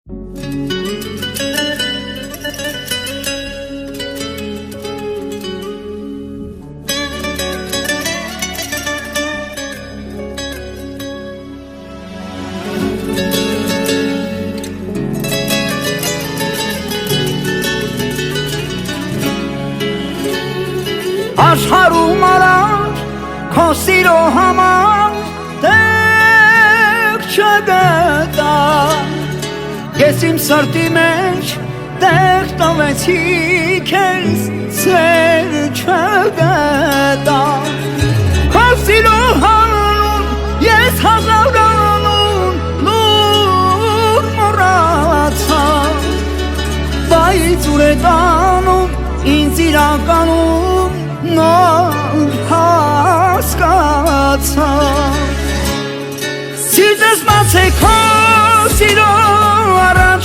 Աշխարհում արար քո սիրո համար տեղ չգտա Ես իմ սրտի մեջ տեղ տվեցի քեզ ծեր չգտա Քո սիրո հանուն ես հազար անուն լուր մոռացա Բայց ուր է տանում ինձ իրականում նոր հասկացա Սիրտս բաց է քո սիրո առաջ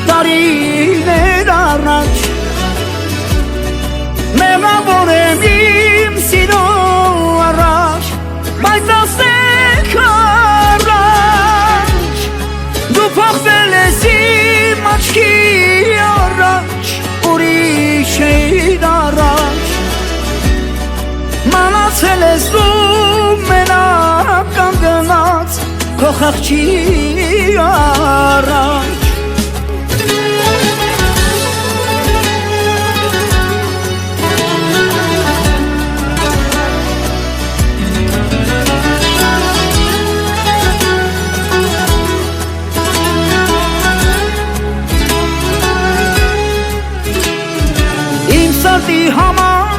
տարիներ առաջ Մեղավոր եմ իմ սիրո առաջ բայց ասեք առաջ Դու փոխվել ես իմ աչքի առաջ ուրիշ էիր առաջ Մնացել ես դու մենակ կանգնած քո խղճի առաջ Իմ սրտի համար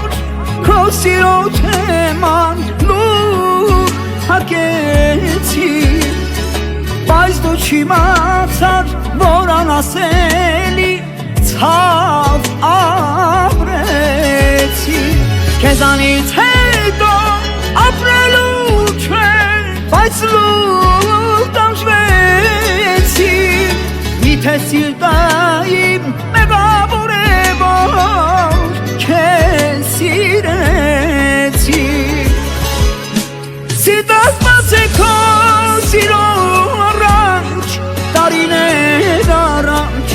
քո սիրո թեման լուր հագեցի Բայց դու չիմացար, որ անասելի ցավ ապրեցի Քեզանից հետո ապրելու չէ, բայց լուր տանջվեցի Միթե սիրտը իմ մեղավոր է, որ քեզ սիրեցի Սիրտս բաց է քո սիրո առաջ տարիներ առաջ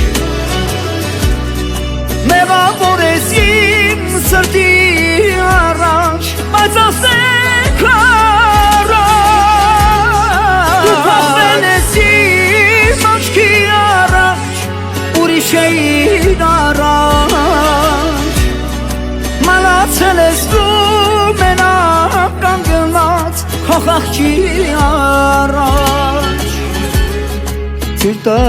Մեղավոր ես իմ սրտի առաջ բայց ասեք առաջ Դու փոխվել ես իմ աչքի առաջ ուրիշ էիր առաջ Մնացել ես դու մենակ կանգնած քո խղճի առաջ Սիրտը